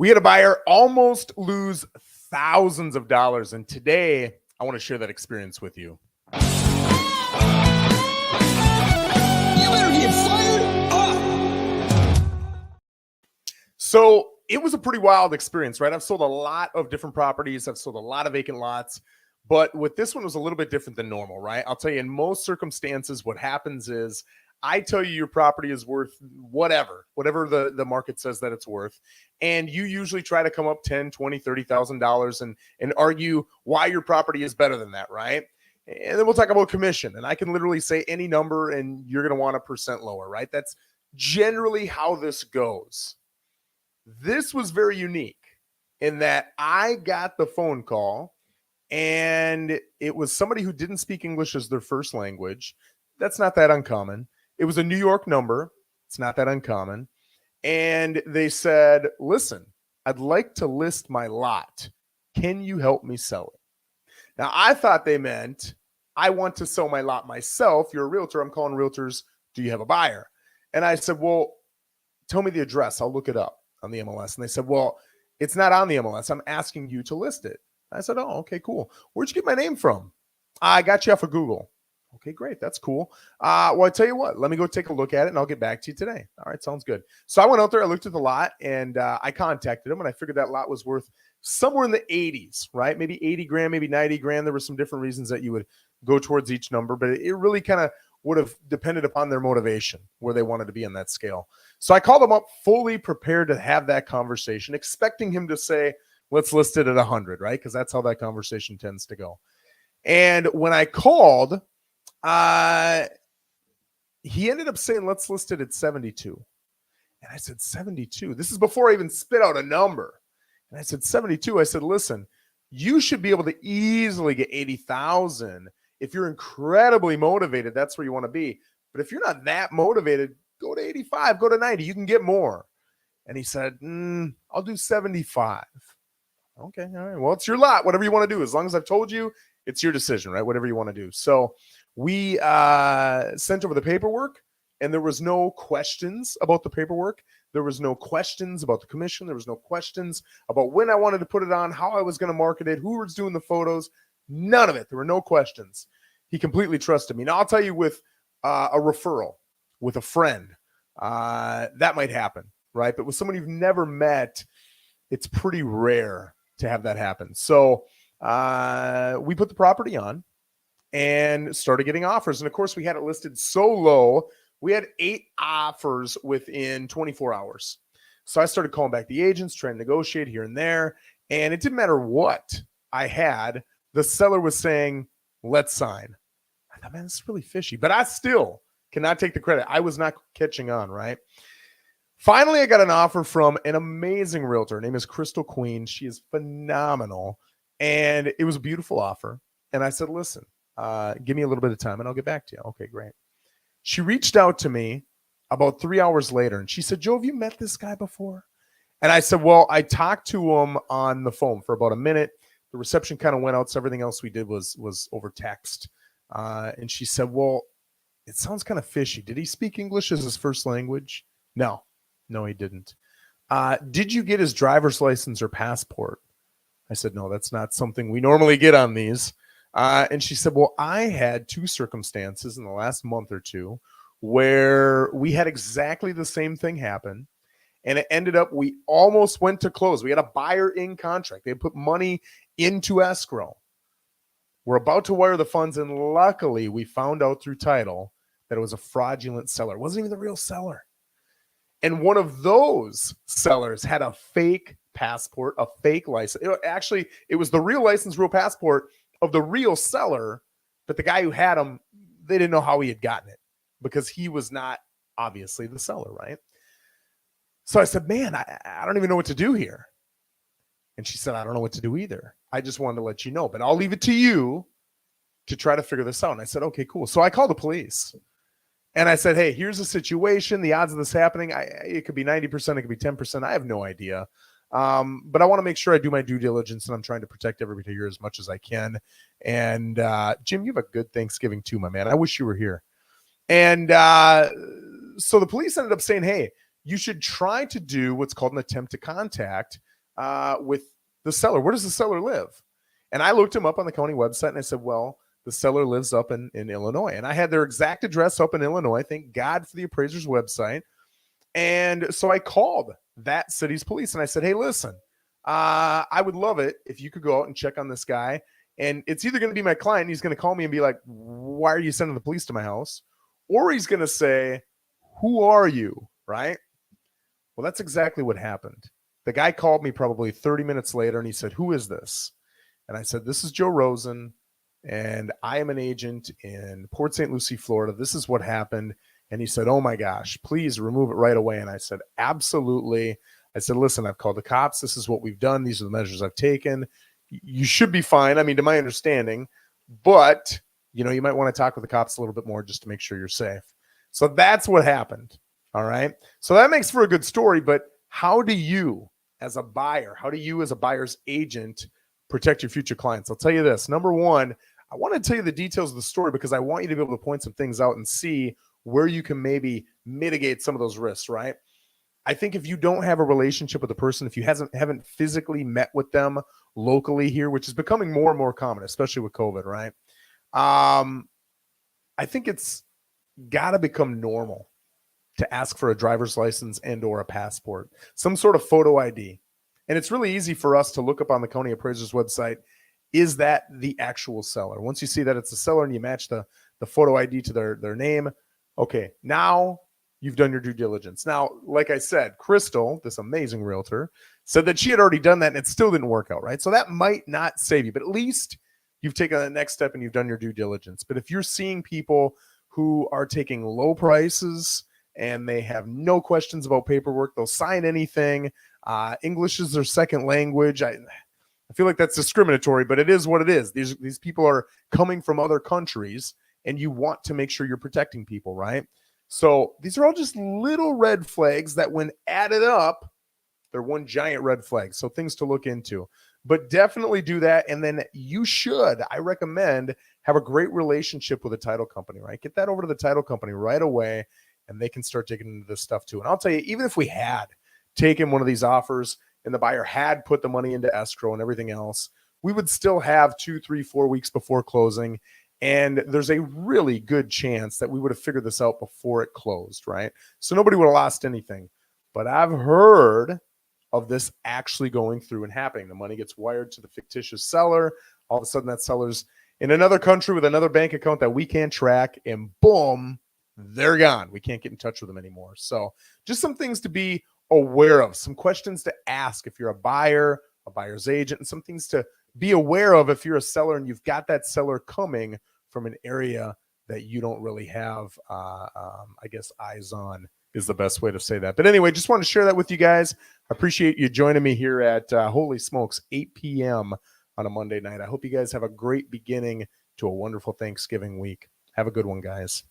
We had a buyer almost lose thousands of dollars, and today I want to share that experience with you. You better get fired up. So it was a pretty wild experience, right? I've sold a lot of different properties. I've sold a lot of vacant lots, but with this one was a little bit different than normal, right? I'll tell you, in most circumstances, what happens is I tell you your property is worth whatever the market says that it's worth. And you usually try to come up $10,000, $20,000, $30,000 and argue why your property is better than that, right? And then we'll talk about commission. And I can literally say any number and you're going to want 1% lower, right? That's generally how this goes. This was very unique in that I got the phone call and it was somebody who didn't speak English as their first language. That's not that uncommon. It was a New York number. It's not that uncommon. And they said, listen, I'd like to list my lot. Can you help me sell it? Now, I thought they meant I want to sell my lot myself. You're a realtor. I'm calling realtors. Do you have a buyer? And I said, well, tell me the address. I'll look it up on the MLS. And they said, well, it's not on the MLS. I'm asking you to list it. I said, oh, okay, cool. Where'd you get my name from? I got you off of Google. Okay, great. That's cool. Well, I tell you what, let me go take a look at it and I'll get back to you today. All right, sounds good. So I went out there, I looked at the lot and I contacted him and I figured that lot was worth somewhere in the 80s, right? Maybe 80 grand, maybe 90 grand. There were some different reasons that you would go towards each number, but it really kind of would have depended upon their motivation, where they wanted to be on that scale. So I called him up fully prepared to have that conversation, expecting him to say, let's list it at 100, right? Because that's how that conversation tends to go. And when I called, he ended up saying, let's list it at 72. And I said, 72? This is before I even spit out a number. And I said, 72. I said, listen, you should be able to easily get 80,000. If you're incredibly motivated, that's where you want to be. But if you're not that motivated, go to 85, go to 90. You can get more. And he said, I'll do 75. Okay, all right. Well, it's your lot. Whatever you want to do. As long as I've told you, it's your decision, right? Whatever you want to do. So we sent over the paperwork, and there was no questions about the paperwork. There was no questions about the commission. There was no questions about when I wanted to put it on, how I was going to market it, who was doing the photos. None of it. There were no questions. He completely trusted me. Now, I'll tell you, with a referral, with a friend, that might happen, right? But with someone you've never met, it's pretty rare to have that happen. So we put the property on and started getting offers. And of course, we had it listed so low, we had 8 offers within 24 hours. So I started calling back the agents, trying to negotiate here and there. And it didn't matter what I had. The seller was saying, let's sign. I thought, man, this is really fishy. But I still cannot take the credit. I was not catching on, right? Finally, I got an offer from an amazing realtor. Her name is Crystal Queen. She is phenomenal. And it was a beautiful offer. And I said, listen, give me a little bit of time and I'll get back to you. Okay, great. She reached out to me about 3 hours later and she said, Joe, have you met this guy before? And I said, well, I talked to him on the phone for about a minute. The reception kind of went out, so everything else we did was over text. And she said, well, it sounds kind of fishy. Did he speak English as his first language? No, he didn't. Did you get his driver's license or passport? I said, no, that's not something we normally get on these. And she said, well, I had 2 circumstances in the last month or two where we had exactly the same thing happen. And it ended up, we almost went to close. We had a buyer in contract. They put money into escrow. We're about to wire the funds. And luckily, we found out through title that it was a fraudulent seller. It wasn't even the real seller. And one of those sellers had a fake passport, a fake license. It was the real license, real passport of the real seller, but the guy who had him, they didn't know how he had gotten it because he was not obviously the seller, right? So I said, man, I don't even know what to do here. And she said, I don't know what to do either. I just wanted to let you know, but I'll leave it to you to try to figure this out. And I said, okay, cool. So I called the police and I said, hey, here's the situation. The odds of this happening, it could be 90%, it could be 10%. I have no idea. But I want to make sure I do my due diligence and I'm trying to protect everybody here as much as I can. And Jim, you have a good Thanksgiving too, my man. I wish you were here. And so the police ended up saying, hey, you should try to do what's called an attempt to contact with the seller. Where does the seller live? And I looked him up on the county website and I said, well, the seller lives up in Illinois. And I had their exact address up in Illinois. Thank God for the appraiser's website. And so I called that city's police and I said, hey, listen, I would love it if you could go out and check on this guy. And it's either going to be my client, he's going to call me and be like, why are you sending the police to my house? Or he's going to say, who are you? Right? Well, that's exactly what happened. The guy called me probably 30 minutes later and he said, who is this? And I said, this is Joe Rosen, and I am an agent in Port St. Lucie, Florida. This is what happened. And he said, oh my gosh, please remove it right away. And I said, absolutely. I said, listen, I've called the cops. This is what we've done. These are the measures I've taken. You should be fine. I mean, to my understanding, but you might want to talk with the cops a little bit more just to make sure you're safe. So that's what happened. All right. So that makes for a good story, but how do you as a buyer, how do you as a buyer's agent protect your future clients? I'll tell you this. Number one, I want to tell you the details of the story because I want you to be able to point some things out and see where you can maybe mitigate some of those risks, right? I think if you don't have a relationship with a person, if you haven't physically met with them locally here, which is becoming more and more common, especially with COVID, right? I think it's got to become normal to ask for a driver's license and or a passport, some sort of photo ID. And it's really easy for us to look up on the county appraiser's website. Is that the actual seller? Once you see that it's the seller and you match the photo ID to their name, okay, now you've done your due diligence. Now, like I said, Crystal, this amazing realtor, said that she had already done that and it still didn't work out, right? So that might not save you, but at least you've taken the next step and you've done your due diligence. But if you're seeing people who are taking low prices and they have no questions about paperwork, they'll sign anything. English is their second language. I feel like that's discriminatory, but it is what it is. These people are coming from other countries, and you want to make sure you're protecting people, right? So these are all just little red flags that when added up, they're one giant red flag. So things to look into. But definitely do that. And then you should, I recommend, have a great relationship with a title company, right? Get that over to the title company right away, and they can start digging into this stuff too. And I'll tell you, even if we had taken one of these offers and the buyer had put the money into escrow and everything else, we would still have 2, 3, 4 weeks before closing. And there's a really good chance that we would have figured this out before it closed, right? So nobody would have lost anything. But I've heard of this actually going through and happening. The money gets wired to the fictitious seller. All of a sudden that seller's in another country with another bank account that we can't track, and boom, they're gone. We can't get in touch with them anymore. So just some things to be aware of, some questions to ask if you're a buyer, a buyer's agent, and some things to be aware of if you're a seller and you've got that seller coming from an area that you don't really have, I guess, eyes on is the best way to say that. But anyway, just wanted to share that with you guys. I appreciate you joining me here at, holy smokes, 8 p.m. on a Monday night. I hope you guys have a great beginning to a wonderful Thanksgiving week. Have a good one, guys.